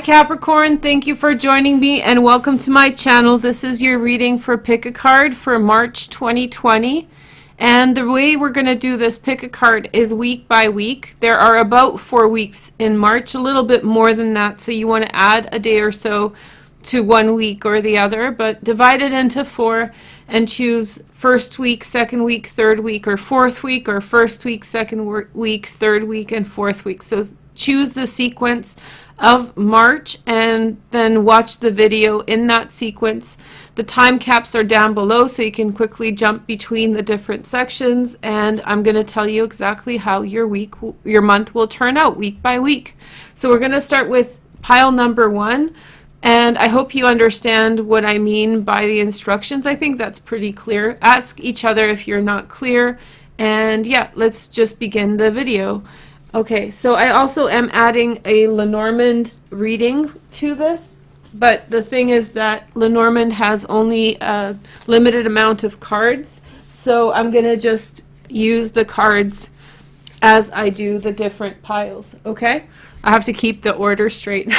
Capricorn, thank you for joining me and welcome to my channel. This is your reading for Pick a Card for March 2020. And the way we're going to do this pick a card is week by week. There are about 4 weeks in March, a little bit more than that, so you want to add a day or so to 1 week or the other, but divide it into 4 and choose first week, second week, third week, or fourth week, or first week, second week, third week, and fourth week. So choose the sequence of March and then watch the video in that sequence. The time caps are down below so you can quickly jump between the different sections, and I'm going to tell you exactly how your month will turn out week by week. So we're going to start with pile number 1, and I hope you understand what I mean by the instructions. I think that's pretty clear. Ask each other if you're not clear, and yeah, let's just begin the video. Okay, so I also am adding a Lenormand reading to this, but the thing is that Lenormand has only a limited amount of cards, so I'm going to just use the cards as I do the different piles, okay? I have to keep the order straight.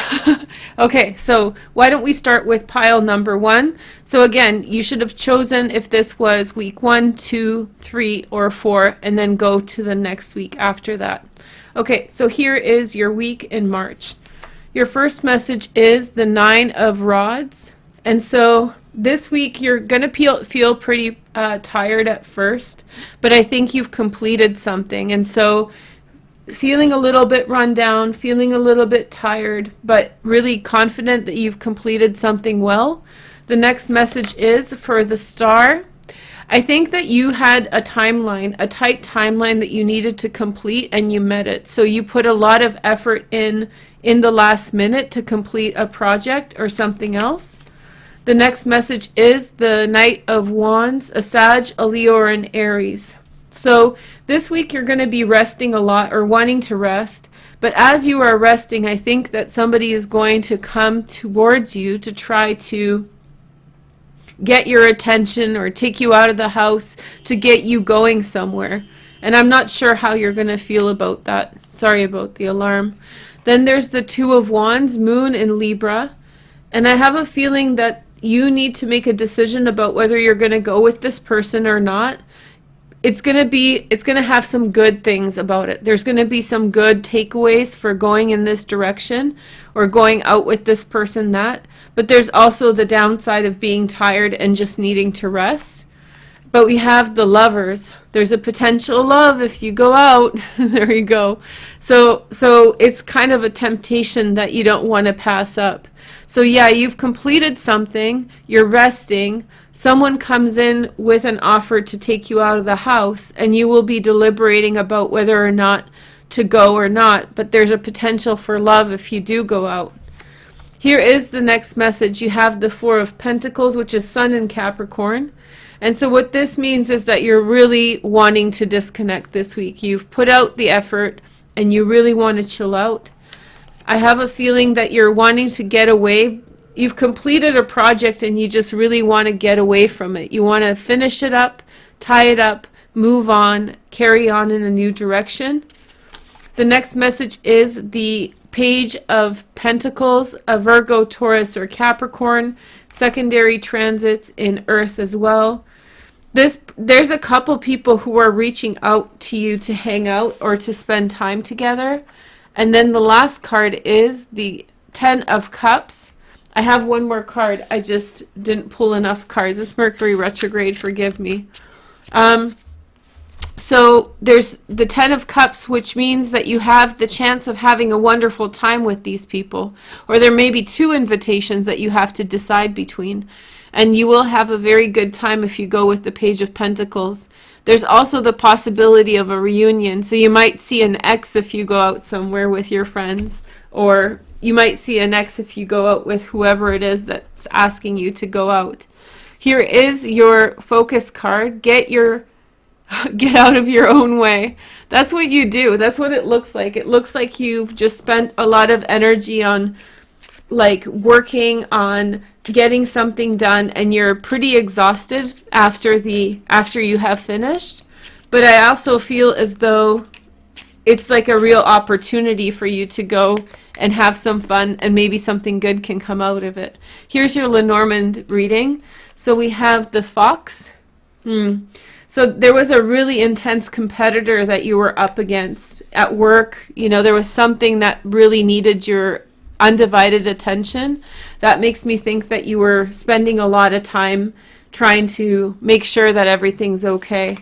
Okay, so why don't we start with pile number 1. So again, you should have chosen if this was week 1, 2, 3, or 4, and then go to the next week after that. Okay, so here is your week in March. Your first message is the 9 of Rods. And so this week you're going to feel pretty tired at first, but I think you've completed something. And so feeling a little bit run down, feeling a little bit tired, but really confident that you've completed something well. The next message is for the Star. I think that you had a timeline, a tight timeline that you needed to complete, and you met it. So you put a lot of effort in the last minute to complete a project or something else. The next message is the Knight of Wands, a Sag, a Leo, or an Aries. So this week you're going to be resting a lot or wanting to rest. But as you are resting, I think that somebody is going to come towards you to try to get your attention or take you out of the house to get you going somewhere. And I'm not sure how you're going to feel about that. Sorry about the alarm. Then there's the 2 of Wands, Moon in Libra. And I have a feeling that you need to make a decision about whether you're going to go with this person or not. It's going to have some good things about it. There's going to be some good takeaways for going in this direction or going out with this person that. But there's also the downside of being tired and just needing to rest. But we have the Lovers. There's a potential love if you go out. There you go. So it's kind of a temptation that you don't want to pass up. So yeah, you've completed something, you're resting, someone comes in with an offer to take you out of the house, and you will be deliberating about whether or not to go or not, but there's a potential for love if you do go out. Here is the next message. You have the 4 of Pentacles, which is Sun in Capricorn. And so what this means is that you're really wanting to disconnect this week. You've put out the effort and you really want to chill out. I have a feeling that you're wanting to get away. You've completed a project and you just really want to get away from it. You want to finish it up, tie it up, move on, carry on in a new direction. The next message is the Page of Pentacles, a Virgo, Taurus, or Capricorn. Secondary transits in Earth as well. There's a couple people who are reaching out to you to hang out or to spend time together. And then the last card is the 10 of Cups. I have one more card. I just didn't pull enough cards. This Mercury retrograde, forgive me. So there's the 10 of Cups, which means that you have the chance of having a wonderful time with these people. Or there may be 2 invitations that you have to decide between. And you will have a very good time if you go with the Page of Pentacles. There's also the possibility of a reunion. So you might see an ex if you go out somewhere with your friends. Or you might see an ex if you go out with whoever it is that's asking you to go out. Here is your focus card. Get out of your own way. That's what you do. That's what it looks like. It looks like you've just spent a lot of energy on like working on getting something done, and you're pretty exhausted after you have finished. But I also feel as though it's like a real opportunity for you to go and have some fun, and maybe something good can come out of it. Here's your Lenormand reading. So we have the Fox. So there was a really intense competitor that you were up against at work. You know, there was something that really needed your undivided attention. That makes me think that you were spending a lot of time trying to make sure that everything's okay.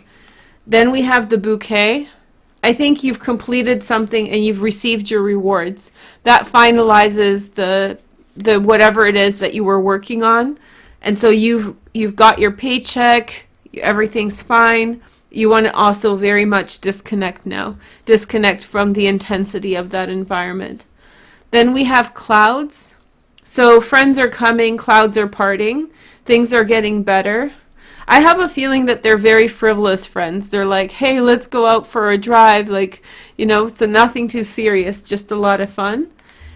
Then we have the Bouquet. I think you've completed something and you've received your rewards. That finalizes the whatever it is that you were working on. And so you've got your paycheck, everything's fine. You want to also very much disconnect now. Disconnect from the intensity of that environment. Then we have clouds. So friends are coming, clouds are parting, things are getting better. I have a feeling that they're very frivolous friends. They're like, hey, let's go out for a drive. Like, you know, so nothing too serious, just a lot of fun.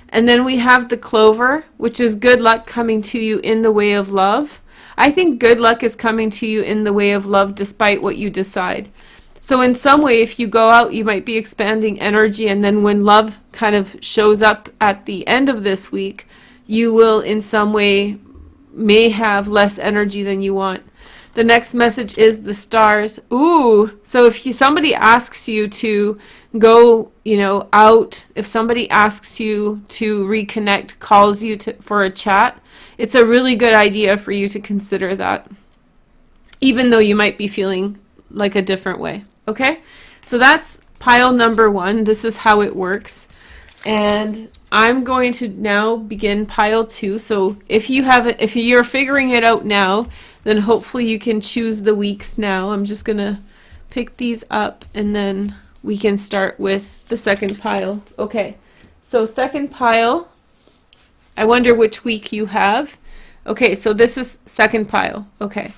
And then we have the Clover, which is good luck coming to you in the way of love. I think good luck is coming to you in the way of love despite what you decide. So in some way, if you go out, you might be expanding energy, and then when love kind of shows up at the end of this week, you will in some way may have less energy than you want. The next message is the stars. Ooh, so if somebody asks you to go, you know, out, if somebody asks you to reconnect, calls you for a chat, it's a really good idea for you to consider that, even though you might be feeling like a different way. Okay, so that's pile number 1. This is how it works. And I'm going to now begin pile 2. So if you're figuring it out now, then hopefully you can choose the weeks now. I'm just going to pick these up and then we can start with the second pile. Okay, so second pile, I wonder which week you have. Okay, so this is second pile. Okay.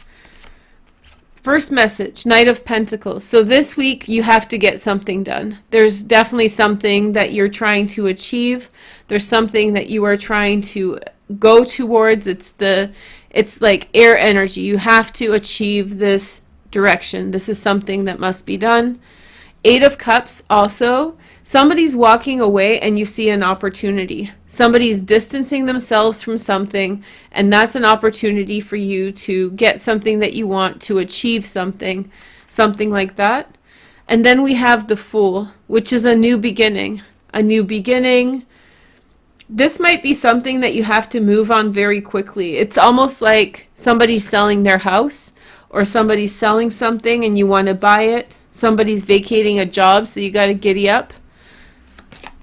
First message, Knight of Pentacles. So this week you have to get something done. There's definitely something that you're trying to achieve. There's something that you are trying to go towards. It's like air energy. You have to achieve this direction. This is something that must be done. 8 of Cups also. Somebody's walking away and you see an opportunity. Somebody's distancing themselves from something, and that's an opportunity for you to get something that you want, to achieve something like that. And then we have the Fool, which is a new beginning. A new beginning. This might be something that you have to move on very quickly. It's almost like somebody's selling their house, or somebody's selling something and you want to buy it. Somebody's vacating a job, so you got to giddy up.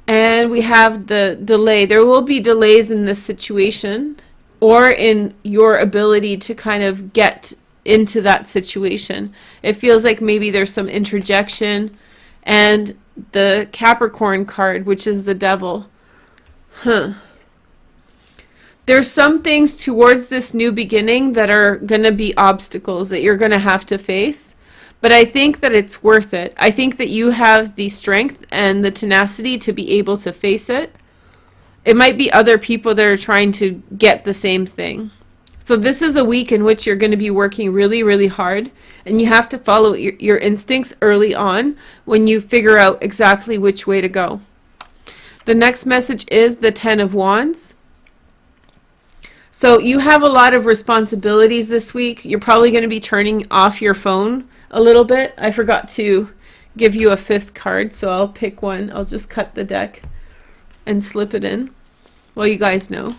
And we have the delay. There will be delays in this situation or in your ability to kind of get into that situation. It feels like maybe there's some interjection. And the Capricorn card, which is the Devil. There's some things towards this new beginning that are going to be obstacles that you're going to have to face. But I think that it's worth it. I think that you have the strength and the tenacity to be able to face it. It might be other people that are trying to get the same thing. So this is a week in which you're going to be working really, really hard. And you have to follow your instincts early on when you figure out exactly which way to go. The next message is the 10 of Wands. So you have a lot of responsibilities this week. You're probably going to be turning off your phone a little bit. I forgot to give you a 5th card, so I'll pick one. I'll just cut the deck and slip it in. Well, you guys know.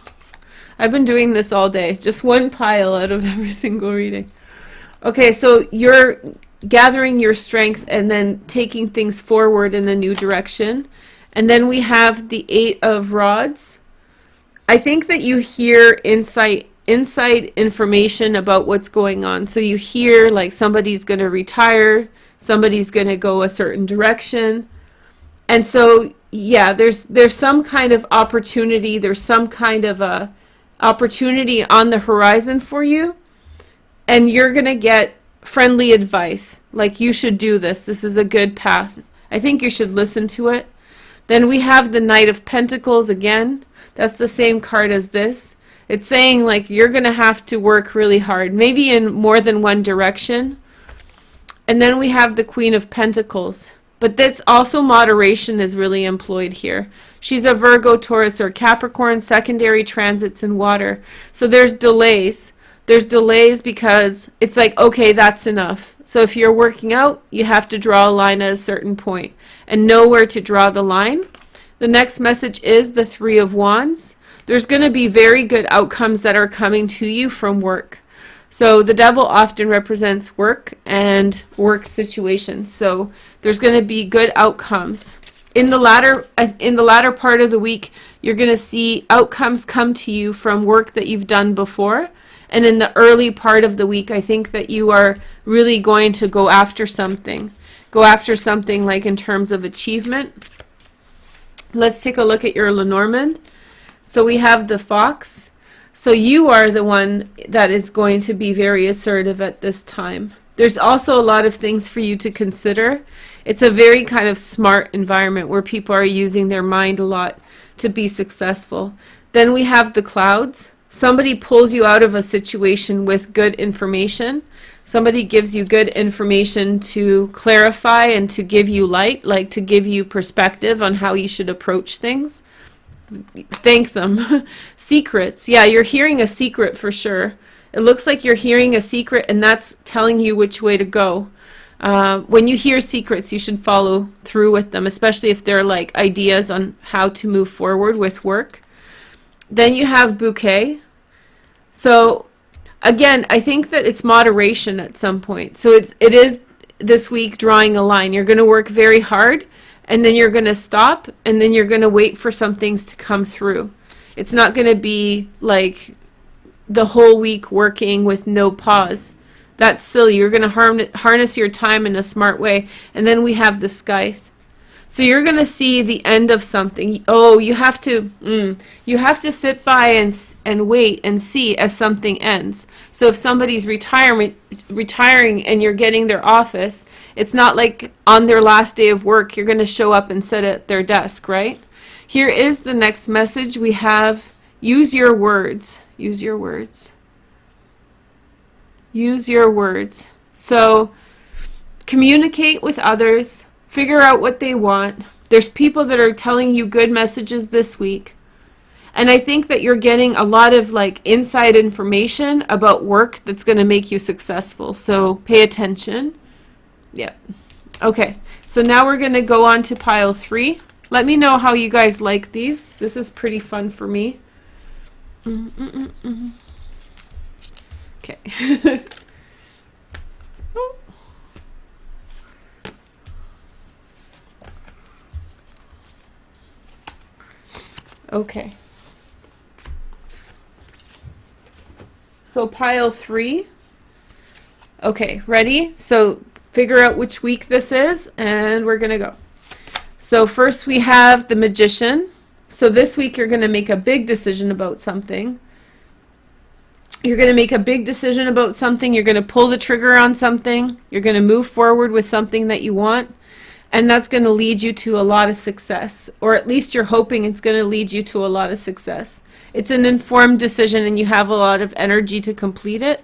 I've been doing this all day. Just one pile out of every single reading. Okay, so you're gathering your strength and then taking things forward in a new direction. And then we have the 8 of Rods. I think that you hear inside information about what's going on. So you hear like somebody's going to retire, somebody's going to go a certain direction. And so, yeah, there's some kind of opportunity. There's some kind of a opportunity on the horizon for you. And you're going to get friendly advice. Like, you should do this. This is a good path. I think you should listen to it. Then we have the Knight of Pentacles again. That's the same card as this. It's saying like you're going to have to work really hard, maybe in more than one direction. And then we have the Queen of Pentacles. But that's also moderation is really employed here. She's a Virgo, Taurus, or Capricorn, secondary transits in water. So there's delays. There's delays because it's like, okay, that's enough. So if you're working out, you have to draw a line at a certain point and know where to draw the line. The next message is the Three of Wands. There's going to be very good outcomes that are coming to you from work. So the devil often represents work and work situations. So there's going to be good outcomes. In the latter part of the week, you're going to see outcomes come to you from work that you've done before. And in the early part of the week, I think that you are really going to go after something. Go after something like in terms of achievement. Let's take a look at your Lenormand. So we have the Fox. So you are the one that is going to be very assertive at this time. There's also a lot of things for you to consider. It's a very kind of smart environment where people are using their mind a lot to be successful. Then we have the Clouds. Somebody pulls you out of a situation with good information. Somebody gives you good information to clarify and to give you light, like to give you perspective on how you should approach things. Thank them. Secrets. Yeah, you're hearing a secret for sure. It looks like you're hearing a secret, and that's telling you which way to go. When you hear secrets, you should follow through with them, especially if they're like ideas on how to move forward with work. Then you have Bouquet. So again, I think that it's moderation at some point. So it is this week drawing a line. You're going to work very hard, and then you're going to stop, and then you're going to wait for some things to come through. It's not going to be like the whole week working with no pause. That's silly. You're going to harness your time in a smart way. And then we have the Scythe. So you're going to see the end of something. Oh, you have to sit by and wait and see as something ends. So if somebody's retiring and you're getting their office, it's not like on their last day of work you're going to show up and sit at their desk, right? Here is the next message. We have use your words. Use your words. Use your words. So communicate with others. Figure out what they want. There's people that are telling you good messages this week. And I think that you're getting a lot of like inside information about work that's going to make you successful. So pay attention. Yeah. Okay. So now we're going to go on to pile 3. Let me know how you guys like these. This is pretty fun for me. Okay. Okay. So pile 3. Okay, ready? So figure out which week this is, and we're going to go. So first we have the Magician. So this week you're going to make a big decision about something. You're going to make a big decision about something. You're going to pull the trigger on something. You're going to move forward with something that you want. And that's going to lead you to a lot of success. Or at least you're hoping it's going to lead you to a lot of success. It's an informed decision and you have a lot of energy to complete it.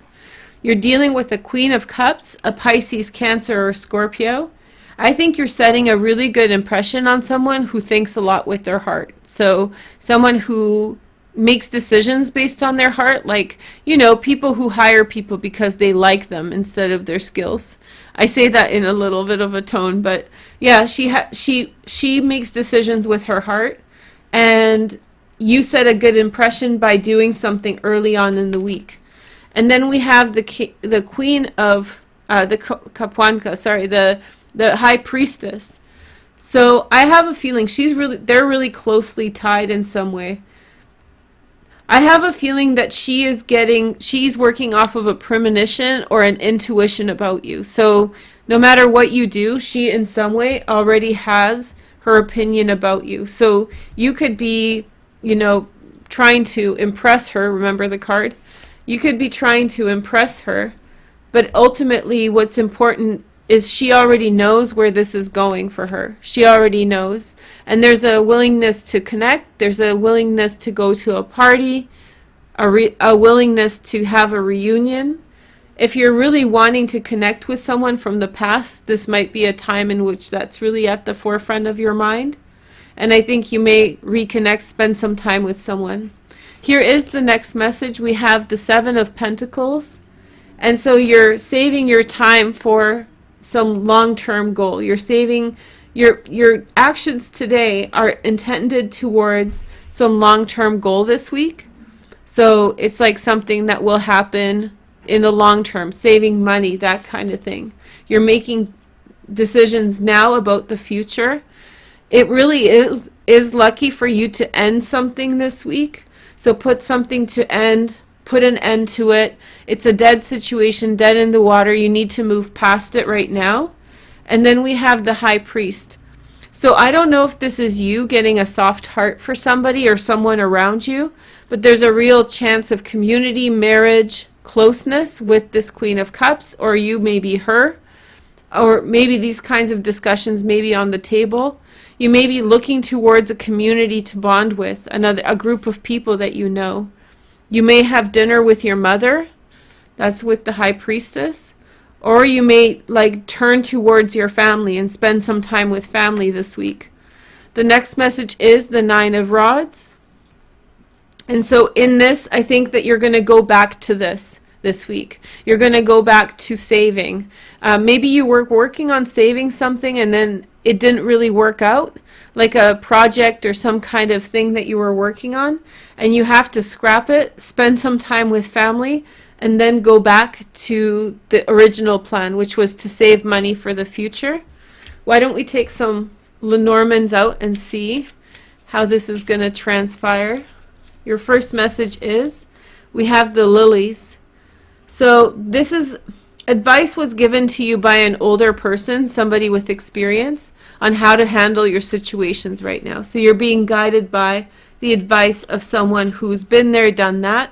You're dealing with a Queen of Cups, a Pisces, Cancer, or Scorpio. I think you're setting a really good impression on someone who thinks a lot with their heart. So someone who makes decisions based on their heart, like, you know, people who hire people because they like them instead of their skills. I say that in a little bit of a tone, but yeah, she makes decisions with her heart, and you set a good impression by doing something early on in the week. And then we have the Queen of the Capuanca, sorry, the High Priestess. So I have a feeling they're really closely tied in some way. I have a feeling that she's working off of a premonition or an intuition about you. So no matter what you do, she in some way already has her opinion about you. So you could be, you know, trying to impress her. Remember the card? You could be trying to impress her, but ultimately what's important is she already knows where this is going for her. She already knows. And there's a willingness to connect. There's a willingness to go to a party, a willingness to have a reunion. If you're really wanting to connect with someone from the past, this might be a time in which that's really at the forefront of your mind. And I think you may reconnect, spend some time with someone. Here is the next message. We have the Seven of Pentacles. And so you're saving your time for some long-term goal. You're saving your actions today are intended towards some long-term goal this week. So it's like something that will happen in the long term, saving money, that kind of thing. You're making decisions now about the future. It really is lucky for you to end something this week. So put something to end, put an end to it. It's a dead situation, dead in the water. You need to move past it right now. And then we have the High Priest. So I don't know if this is you getting a soft heart for somebody or someone around you, but there's a real chance of community, marriage, closeness with this Queen of Cups, or you may be her, or maybe these kinds of discussions may be on the table. You may be looking towards a community to bond with, a group of people that you know. You may have dinner with your mother, that's with the High Priestess, or you may turn towards your family and spend some time with family this week. The next message is the Nine of Rods. And so in this, I think that you're going to go back to this week. You're going to go back to saving. Maybe you were working on saving something and then it didn't really work out, like a project or some kind of thing that you were working on, and you have to scrap it, spend some time with family, and then go back to the original plan, which was to save money for the future. Why don't we take some Lenormands out and see how this is going to transpire? Your first message is, we have the Lilies. So this is, advice was given to you by an older person, somebody with experience, on how to handle your situations right now. So you're being guided by the advice of someone who's been there, done that.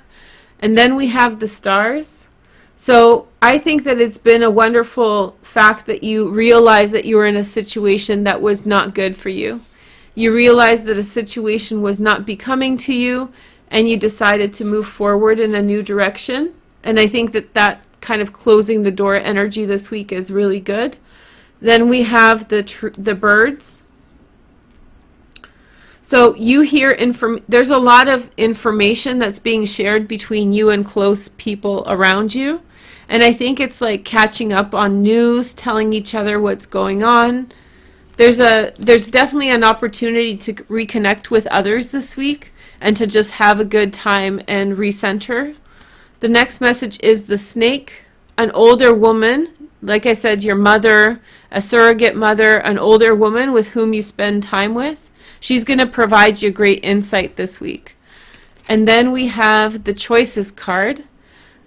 And then we have the Stars. So I think that it's been a wonderful fact that you realize that you were in a situation that was not good for you. You realized that a situation was not becoming to you, and you decided to move forward in a new direction. And I think that that kind of closing the door energy this week is really good. Then we have the Birds. So you hear there's a lot of information that's being shared between you and close people around you. And I think it's like catching up on news, telling each other what's going on. There's definitely an opportunity to reconnect with others this week and to just have a good time and recenter. The next message is the Snake, an older woman, like I said, your mother, a surrogate mother, an older woman with whom you spend time with. She's going to provide you great insight this week. And then we have the Choices card,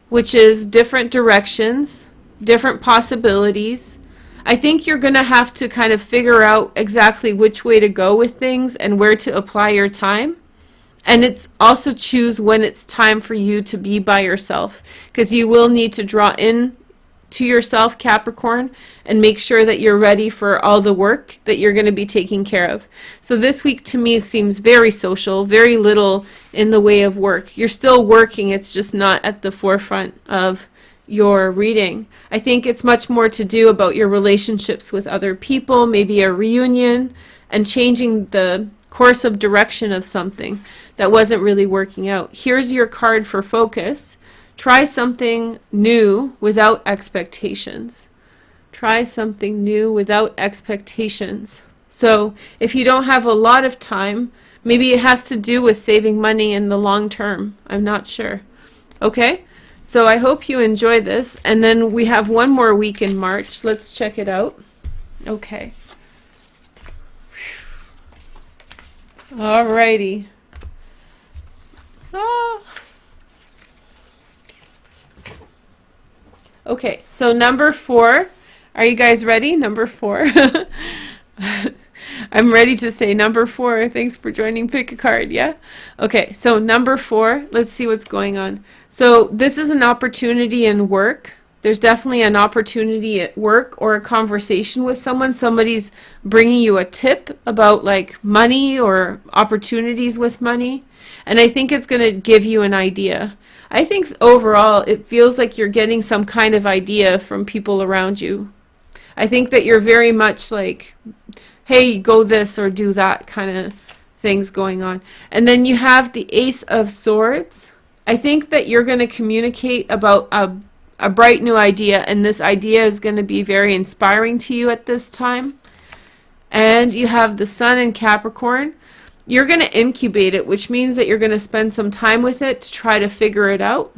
which is different directions, different possibilities. I think you're going to have to kind of figure out exactly which way to go with things and where to apply your time. And it's also choose when it's time for you to be by yourself, because you will need to draw in to yourself, Capricorn, and make sure that you're ready for all the work that you're going to be taking care of. So this week to me seems very social, very little in the way of work. You're still working, it's just not at the forefront of your reading. I think it's much more to do about your relationships with other people, maybe a reunion, and changing the course of direction of something that wasn't really working out. Here's your card for focus. Try something new without expectations. Try something new without expectations. So if you don't have a lot of time, maybe it has to do with saving money in the long term. I'm not sure. Okay? So I hope you enjoy this. And then we have one more week in March. Let's check it out. Okay. Alrighty. Okay, so number 4. Are you guys ready? Number 4. I'm ready to say number 4. Thanks for joining. Pick a card, yeah? Okay, so number 4, let's see what's going on. So this is an opportunity in work. There's definitely an opportunity at work or a conversation with someone. Somebody's bringing you a tip about like money or opportunities with money. And I think it's going to give you an idea. I think overall it feels like you're getting some kind of idea from people around you. I think that you're very much like, hey, go this or do that kind of things going on. And then you have the Ace of Swords. I think that you're going to communicate about a bright new idea, and this idea is going to be very inspiring to you at this time. And you have the Sun in Capricorn. You're going to incubate it, which means that you're going to spend some time with it to try to figure it out.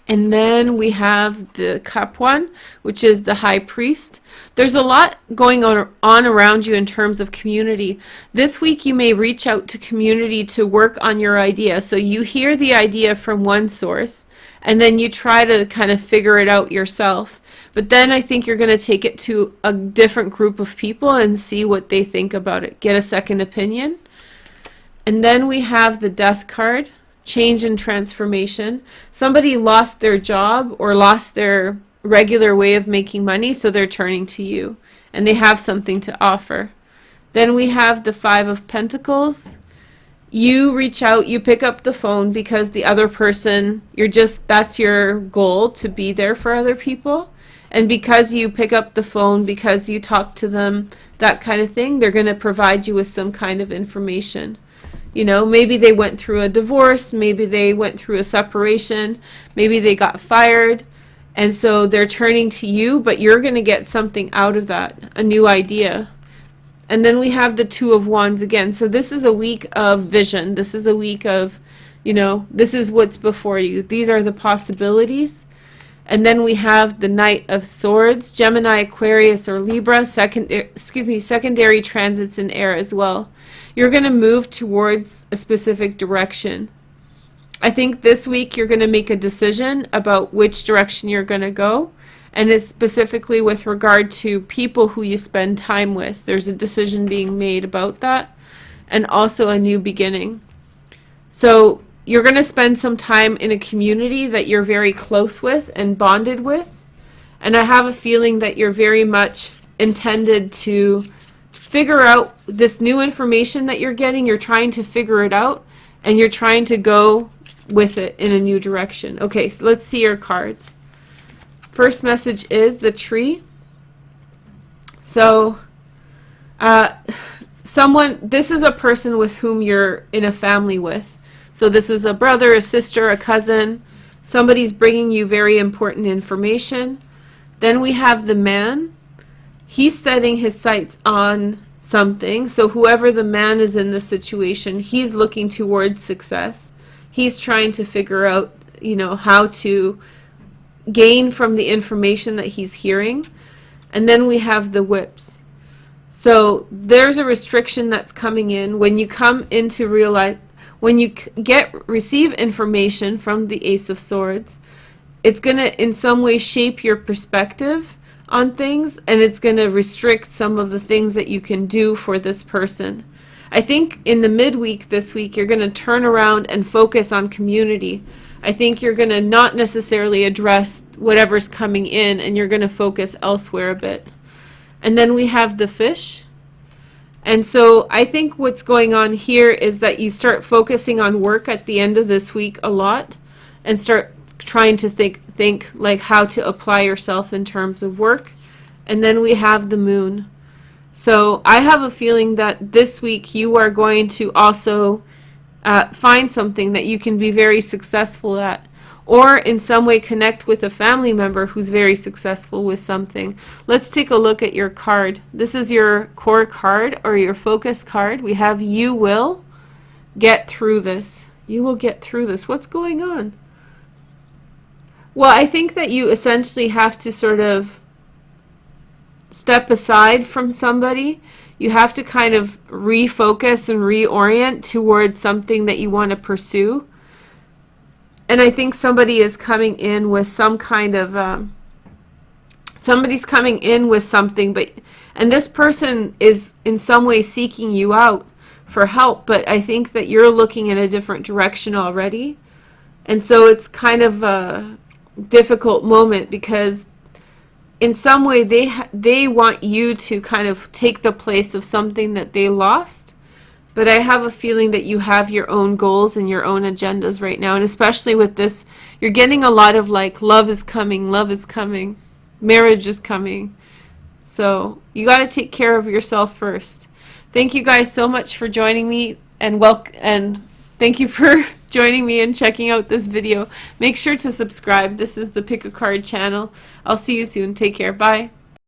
And then we have the Cup one, which is the High Priest. There's a lot going on around you in terms of community. This week you may reach out to community to work on your idea. So you hear the idea from one source, and then you try to kind of figure it out yourself. But then I think you're going to take it to a different group of people and see what they think about it. Get a second opinion. And then we have the Death card, change and transformation. Somebody lost their job or lost their regular way of making money, so they're turning to you. And they have something to offer. Then we have the Five of Pentacles. You reach out, you pick up the phone because the other person, that's your goal, to be there for other people. And because you pick up the phone, because you talk to them, that kind of thing, they're going to provide you with some kind of information. You know, maybe they went through a divorce, maybe they went through a separation, maybe they got fired, and so they're turning to you, but you're going to get something out of that, a new idea. And then we have the Two of Wands again. So this is a week of vision. This is a week of, you know, this is what's before you. These are the possibilities. And then we have the Knight of Swords, Gemini, Aquarius, or Libra, secondary transits in air as well. You're going to move towards a specific direction. I think this week you're going to make a decision about which direction you're going to go, and it's specifically with regard to people who you spend time with. There's a decision being made about that, and also a new beginning. So you're going to spend some time in a community that you're very close with and bonded with. And I have a feeling that you're very much intended to figure out this new information that you're getting. You're trying to figure it out, and you're trying to go with it in a new direction. Okay, so let's see your cards. First message is the Tree. So this is a person with whom you're in a family with. So this is a brother, a sister, a cousin. Somebody's bringing you very important information. Then we have the Man. He's setting his sights on something. So whoever the man is in this situation, he's looking towards success. He's trying to figure out, you know, how to gain from the information that he's hearing. And then we have the Whips. So there's a restriction that's coming in when you come into realize. When you receive information from the Ace of Swords, it's going to in some way shape your perspective on things, and it's going to restrict some of the things that you can do for this person. I think in the midweek this week, you're going to turn around and focus on community. I think you're going to not necessarily address whatever's coming in, and you're going to focus elsewhere a bit. And then we have the Fish. And so I think what's going on here is that you start focusing on work at the end of this week a lot, and start trying to think like how to apply yourself in terms of work. And then we have the Moon. So I have a feeling that this week you are going to also find something that you can be very successful at, or in some way connect with a family member who's very successful with something. Let's take a look at your card. This is your core card or your focus card. We have you will get through this. You will get through this. What's going on? Well, I think that you essentially have to sort of step aside from somebody. You have to kind of refocus and reorient towards something that you want to pursue. And I think somebody is coming in with some kind of, somebody's coming in with something, and this person is in some way seeking you out for help, but I think that you're looking in a different direction already. And so it's kind of a difficult moment because in some way they want you to kind of take the place of something that they lost, But I have a feeling that you have your own goals and your own agendas right now. And especially with this, you're getting a lot of like, love is coming, marriage is coming. So you got to take care of yourself first. Thank you guys so much for joining me, and thank you for joining me and checking out this video. Make sure to subscribe. This is the Pick a Card channel. I'll see you soon. Take care. Bye.